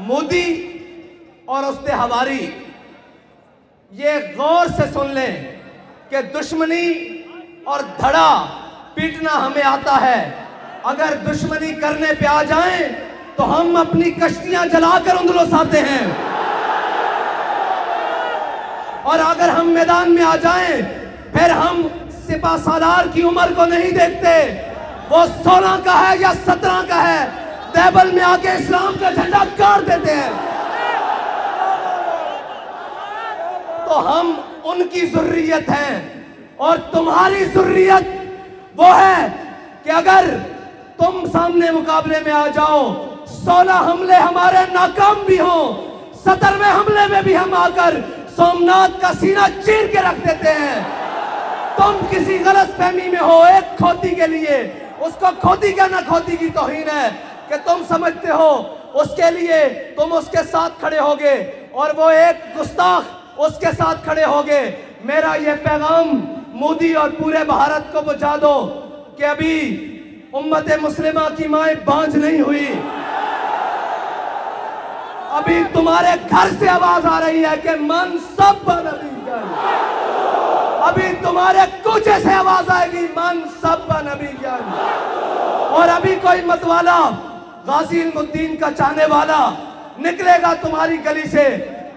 मोदी और उसके हवारी ये गौर से सुन लें कि दुश्मनी और धड़ा पीटना हमें आता है। अगर दुश्मनी करने पे आ जाएं तो हम अपनी कश्तियां जलाकर उंदुलुस आते हैं, और अगर हम मैदान में आ जाएं फिर हम सिपा सालार की उम्र को नहीं देखते, वो 16 का है या 17 का है, देवल में आके इस्लाम का झंडा गाड़ देते हैं। तो हम उनकी ज़ुर्रियत हैं और तुम्हारी ज़ुर्रियत वो है कि अगर तुम सामने मुकाबले में आ जाओ, 16 हमले हमारे नाकाम भी हों, 17वें हमले में भी हम आकर सोमनाथ का सीना चीर के रख देते हैं। तुम किसी गलत फहमी में हो एक खोती के लिए, उसको खोती क्या ना खोती की तौहीन है कि तुम समझते हो उसके लिए तुम उसके साथ खड़े होगे और वो एक गुस्ताख उसके साथ खड़े होगे। मेरा ये पैगाम मोदी और पूरे भारत को पहुंचा दो कि अभी उम्मत मुस्लिमा की माएं बांझ नहीं हुई। अभी तुम्हारे घर से आवाज आ रही है कि मन सब नबी जान। अभी तुम्हारे कूचे से आवाज आएगी मन सब नबी जान। और अभी कोई मतवाला गाजी इल्मुद्दीन का चाहने वाला निकलेगा तुम्हारी गली से,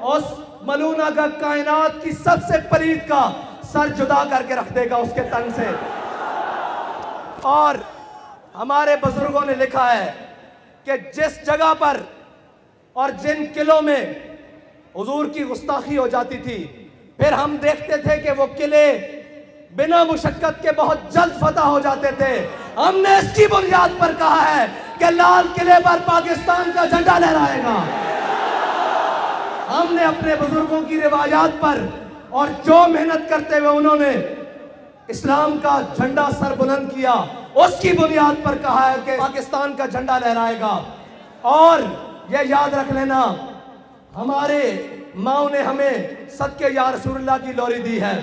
उस मलूना का कायनात की सबसे पलीद का सर जुदा करके रख देगा उसके तन से। और हमारे बुजुर्गों ने लिखा है कि जिस जगह पर और जिन किलों में हुजूर की गुस्ताखी हो जाती थी, फिर हम देखते थे कि वो किले बिना मुशक्कत के बहुत जल्द फतह हो जाते थे। हमने इसकी बुनियाद पर कहा है कि लाल किले पर पाकिस्तान का झंडा लहराएगा। हमने अपने बुजुर्गों की रिवायात पर और जो मेहनत करते हुए उन्होंने इस्लाम का झंडा सर बुलंद किया, उसकी बुनियाद पर कहा है कि पाकिस्तान का झंडा लहराएगा। और ये याद रख लेना, हमारे माओ ने हमें सदके या रसूलुल्लाह की लोरी दी है।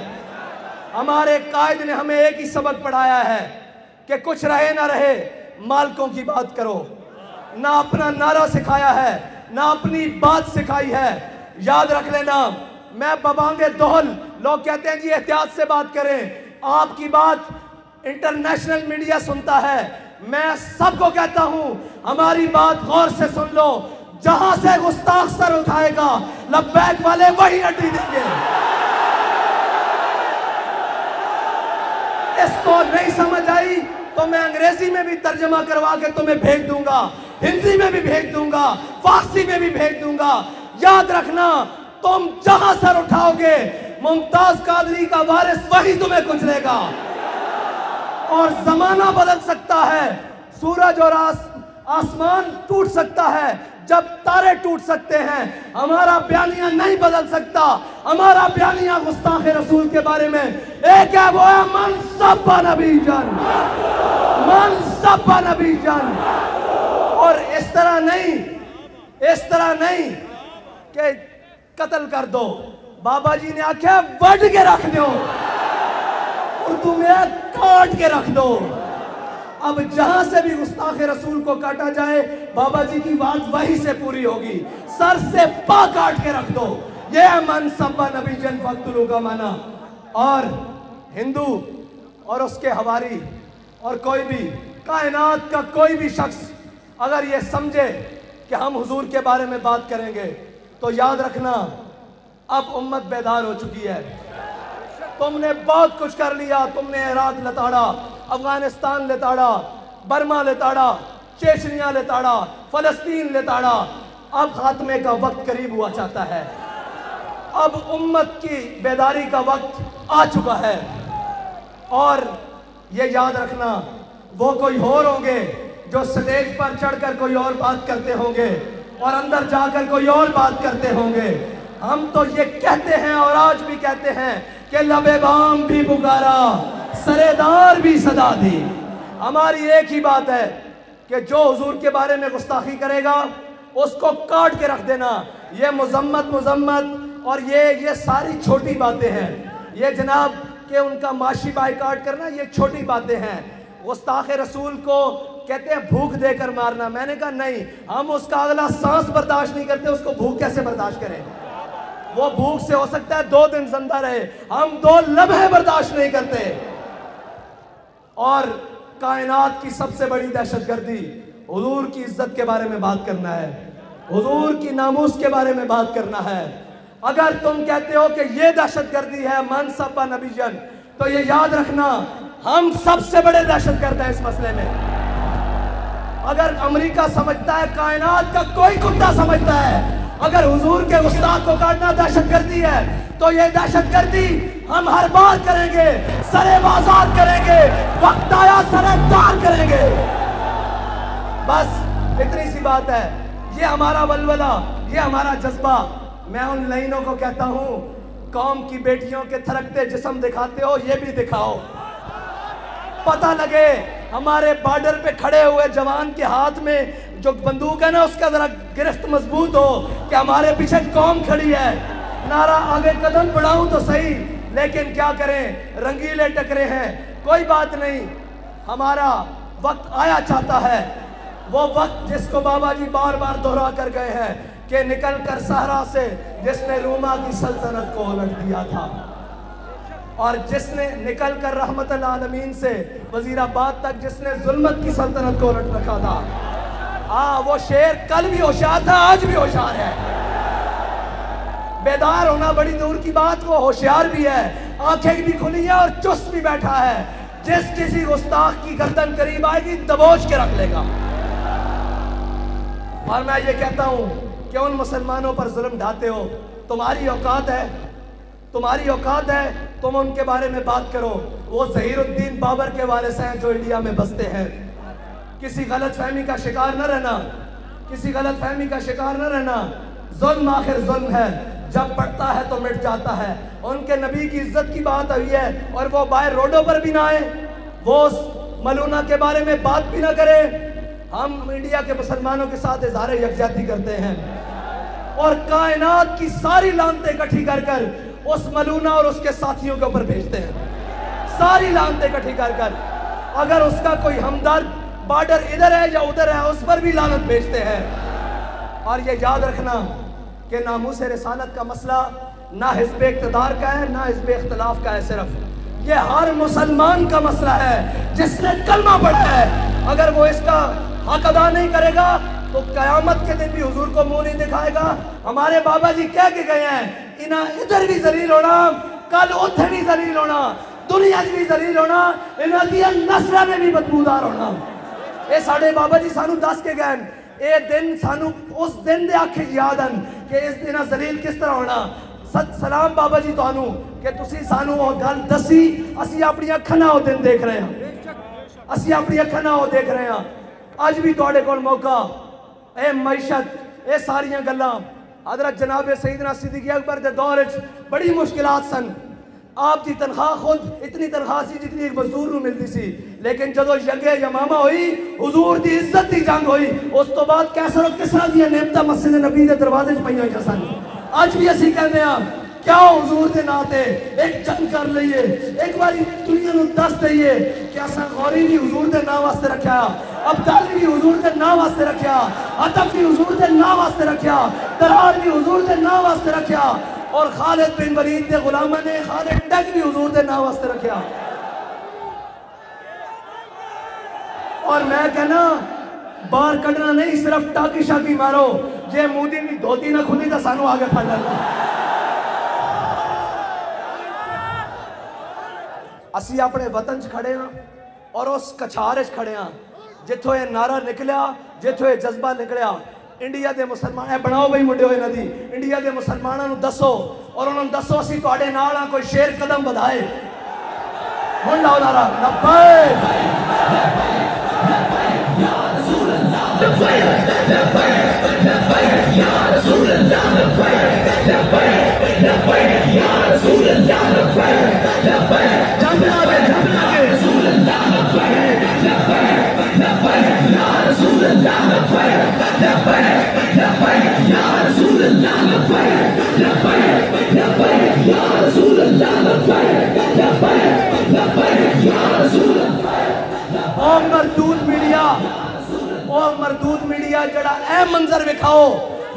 हमारे कायद ने हमें एक ही सबक पढ़ाया है कि कुछ रहे ना रहे मालिकों की बात करो। ना अपना नारा सिखाया है, ना अपनी बात सिखाई है। याद रख लेना, मैं बबांगे दोहल, लोग कहते हैं जी एहतियात से बात करें, आपकी बात इंटरनेशनल मीडिया सुनता है। मैं सबको कहता हूं हमारी बात गौर से सुन लो। जहां से गुस्ताख सर उठाएगा लब्बैक वाले वही अड्डी देंगे। इसको नहीं समझ आई तो मैं अंग्रेजी में भी तर्जमा करवा के तुम्हें भेज दूंगा, हिंदी में भी भेज दूंगा, फारसी में भी भेज दूंगा। याद रखना, तुम जहां सर उठाओगे मुमताज कादरी का वारिस वही तुम्हें कुचलेगा। और जमाना बदल सकता है, सूरज और आसमान टूट सकता है, जब तारे टूट सकते हैं। हमारा बयानिया नहीं बदल सकता। हमारा बयानिया गुस्ताखे रसूल के बारे में एक है, वो है मन सब्बा नबी जान, मन सब्बा नबी जान। और इस तरह नहीं कि कत्ल कर दो। बाबा जी ने आख्या वड के रख दो, उर्दू में काट के रख दो। अब जहां से भी गुस्ताखे रसूल को काटा जाए, बाबा जी की बात वहीं से पूरी होगी। सर से पा काट के रख दो। यह मन सब्बा नबी जन फक्तुलू का माना। और हिंदू और उसके हवारी और कोई भी कायनात का कोई भी शख्स अगर ये समझे कि हम हुजूर के बारे में बात करेंगे, तो याद रखना अब उम्मत बेदार हो चुकी है। तुमने बहुत कुछ कर लिया। तुमने इराक लताड़ा, अफगानिस्तान लताड़ा, बर्मा लताड़ा, चेचनिया लताड़ा, फलस्तीन लताड़ा। अब खात्मे का वक्त करीब हुआ चाहता है। अब उम्मत की बेदारी का वक्त आ चुका है। और ये याद रखना, वो कोई और होंगे जो स्टेज पर चढ़कर कोई और बात करते होंगे और अंदर जाकर कोई और बात करते होंगे। हम तो ये कहते हैं और आज भी कहते हैं कि लबे बाम भी पुकारा, सरेदार भी सदा दी। हमारी एक ही बात है कि जो हुजूर के बारे में गुस्ताखी करेगा उसको काट के रख देना। ये मुजम्मत और ये सारी छोटी बातें हैं। ये जनाब कि उनका माशी बाइकाट करना ये छोटी बातें हैं। गुस्ताखे रसूल को कहते हैं भूख देकर मारना। मैंने कहा नहीं, हम उसका अगला सांस बर्दाश्त नहीं करते, उसको भूख कैसे बर्दाश्त करें? वो भूख से हो सकता है 2 दिन जिंदा रहे, हम 2 लम्हे बर्दाश्त नहीं करते। और कायनात की सबसे बड़ी दहशतगर्दी, हुजूर की इज्जत के बारे में बात करना है, हुजूर की नामूस के बारे में बात करना है। अगर तुम कहते हो कि ये दहशतगर्दी है मन सब्बा नबीजन, तो ये याद रखना हम सबसे बड़े दहशतगर्द हैं इस मसले में। अगर अमेरिका समझता है, कायनात का कोई कुत्ता समझता है, अगर हुजूर के गुस्ताख को काटना दहशतगर्दी है, तो ये दहशतगर्दी हम हर बार करेंगे, सरे बाजार करेंगे, वक्त आया सरे तार करेंगे। बस इतनी सी बात है। ये हमारा वलवला, ये हमारा जज्बा। मैं उन लाइनों को कहता हूं, कौम की बेटियों के थरकते जिस्म दिखाते हो, ये भी दिखाओ, पता लगे। हमारे बॉर्डर पे खड़े हुए जवान के हाथ में जो बंदूक है ना, उसका जरा गिरफ्त मजबूत हो कि हमारे पीछे कौम खड़ी है। नारा आगे कदम बढ़ाऊं तो सही, लेकिन क्या करें, रंगीले टकरे हैं। कोई बात नहीं, हमारा वक्त आया चाहता है, वो वक्त जिसको बाबा जी बार बार दोहरा कर गए हैं कि निकल कर सहरा से जिसने रूमा की सल्तनत को उलट दिया था, और जिसने निकल कर रहमतुल आलमीन से वजीराबाद तक जिसने जुल्मत की सल्तनत को उलट रखा था। वो शेर कल भी होशियार था, आज भी होशियार है। बेदार होना बड़ी दूर की बात, वो होशियार भी है, आंखें भी खुली है और चुस्त भी बैठा है। जिस किसी गुस्ताख की गर्दन करीब आएगी दबोच के रख लेगा। और मैं ये कहता हूं कि उन मुसलमानों पर जुल्म ढाते हो, तुम्हारी औकात है, तुम्हारी औकात है, तुम उनके बारे में बात करो। वो ज़हीरुद्दीन बाबर के वारिस हैं जो इंडिया में बसते हैं। किसी गलत फहमी का शिकार न रहना, किसी गलत फहमी का शिकार न रहना। जुल्म आखिर जुल्म है, जब बढ़ता है तो मिट जाता है। उनके नबी की इज्जत की बात हुई है और वो बाहर रोडों पर भी ना आए, वो मलूना के बारे में बात भी ना करें। हम इंडिया के मुसलमानों के साथ इज़हार यकजहती करते हैं और कायनात की सारी लानतें इकट्ठी कर कर उस मलूना और उसके साथियों के ऊपर भेजते हैं। सारी लानतें इकट्ठी कर कर, अगर उसका कोई हमदर्द बॉर्डर इधर है या उधर है, उस पर भी लानत भेजते हैं। और ये याद रखना कि नामूस रिसालत का मसला ना हिज़्ब इक़्तिदार का है, ना हिज़्ब इख्तिलाफ का है, सिर्फ ये हर मुसलमान का मसला है जिसने कलमा पढ़ा है। अगर वो इसका हक अदा नहीं करेगा तो क़यामत के दिन भी हुजूर को मुंह नहीं दिखाएगा। हमारे बाबा जी कह के गए हैं, इना इधर भी जलील होना, कल उधर भी जलील होना, दुनिया भी जलील होना, इना दी नस्ल में भी बदबूदार होना। ये साढ़े बाबा जी सानू दस के गए, ये दिन सानू उस दिन दे आखे याद हैं कि इस दिन जलील किस तरह होना। सत सलाम बाबा जी तुहानू कि तुसी सानू वो गल दसी, असी अपनी अखां नाल वो दिन देख रहे हैं, असी अपनी अखां नाल वो देख रहे हैं। अज भी तुहाडे कोल मौका, ए मैशत, ये सारियां गल्लां हज़रत जनाब सईदना सिद्दीक़ अकबर के दौर बड़ी मुश्किलात सन। आपकी तनख्वाह खुद इतनी तनख्वाह सी जितनी एक मजदूर को मिलती सी, लेकिन जो जंगे यमामा हुई, हुजूर की इज्जत की जंग हुई, उस तो बाद कैसर और किसरा दी नेमतां मस्जिद नबी के दरवाजे च पईयां होईयां सन। अज भी असीं कहते हैं क्या हुजूर के नाम से एक जंग कर लीए, एक बार दुनिया को दस दईए कि असा गौरी भी हुजूर के नाम वास्ते रखा, अब्दाली भी हुजूर के नाम वास्ते रखा, अतफ भी हुजूर के नाम वास्ते रखा, दरार भी हुजूर के नाम वास्ते रखा, और खालिद बिन वलीद के गुलामा ने खालिद टक भी हुजूर के नाम वास्ते रखा। और मैं कहना बाहर कढ़ना नहीं, सिर्फ टाकी शाकी मारो, जे मोदी की धोती ना खुली तो सानू आगे फड़ लेना। असी अपने वतन च खड़े हाँ और उस कछार च खड़े हाँ जिथों ये नारा निकलिया, जिथों ये जज्बा निकलिया। इंडिया के मुसलमान बनाओ बई मुंडे हुए नदी, इंडिया के मुसलमानों दसो और उन्होंने दसो असी तुहाडे नाल हाँ, कोई शेर कदम बढ़ाए। हुण लाओ नारा मरदूद मीडिया ए मंजर विखाओ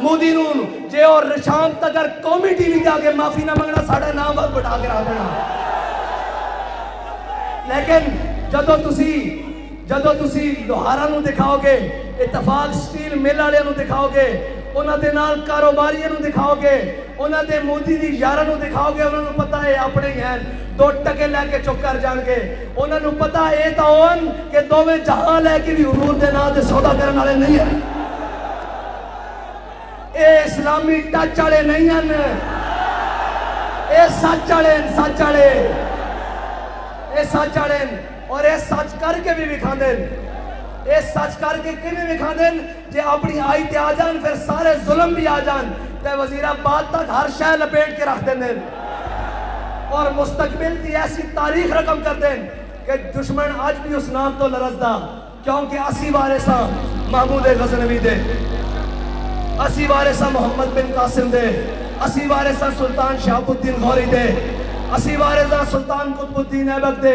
मोदी नूं जे और शाम तक अगर कौमी टीवी के आगे माफी ना मंगना साढ़ा नाम वक्त बिठा के रख देना। लेकिन जदों तुसी लोहारा नूं दिखाओगे, इतफाक स्टील मिल वालियां नूं दिखाओगे, उन्हां दे नाल कारोबारियां नूं दिखाओगे, उन्हां दे मोदी दी यारां नूं दिखाओगे, उन्हां नूं पता है अपने ही हैं, 2 टके लैके चुप कर जाणगे। उन्हां नूं पता है तां होन कि दोवें जहां लैके भी हुजूर दे नाम ते सौदा करन वाले नहीं है। ये इस्लामी टच वाले नहीं हैं, ये सच वाले सच वाले, ये सच वाले और ये सच करके भी विखांदे। ये सच करके किवें विखांदे जे अपनी आई ते आ जान फिर सारे जुल्म भी आ जान ते वजीराबाद तक हर शय लपेट के रख देंगे और मुस्तकबिल की ऐसी तारीख रकम कर दें कि दुश्मन आज भी उस नाम तो लरसदा, क्योंकि 80 वारिसा महमूद गजनवी दे, 80 वारिसा मोहम्मद बिन कासिम दे, 80 वारिसा सुल्तान शहाबुद्दीन गौरी दे, 80 वारिसा सुल्तान कुतुबुद्दीन ऐबक दे,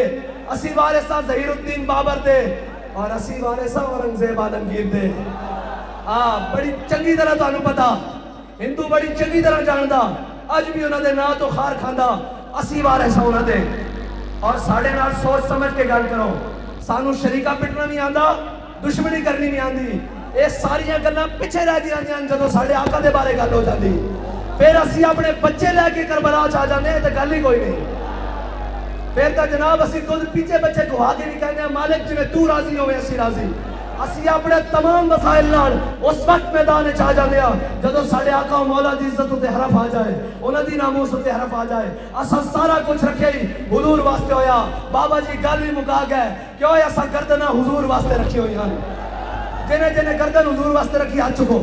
80 वारिसा ज़हीरुद्दीन बाबर दे और 80 वारिसा औरंगजेब आलमगीर दे। हाँ, बड़ी चंगी तरह तुहानू पता, हिंदू बड़ी चंगी तरह जानदा, अज भी उन्होंने ना तो खार खांदा 80 वारिसा उन्होंने। और साढ़े नाल सोच समझ के गल करो, सानू शरीका पिटना नहीं आता, दुश्मनी करनी नहीं आती, ये सारिया गल्लां पिछे रह जांदियां जदों साडे आका दे बारे गल हो जाती। फिर असी अपने बच्चे लैके करबला च आ जाते तो गल ही कोई नहीं। फिर तो जनाब असी खुद पीछे बच्चे गुहा के भी कहते हैं मालिक जिवें तू राजी होवे असी राजी। असी अपने तमाम वसाइल नाल उस वक्त मैदान च आ जाते हैं जदों साडे आका मौला दी इज्जत उत्ते हरफ आ जाए, उन्हां दी नामूस उत्ते हरफ आ जाए। असा सारा कुछ रखे ही हुजूर वास्ते होया। बाबा जी गल भी मुका गए, क्यों असा गर्दना हुजूर वास्ते रखी हुई हैं। जिन्हें जिन्हें गर्दन हुजूर वास्ते रखी हाथ चुको।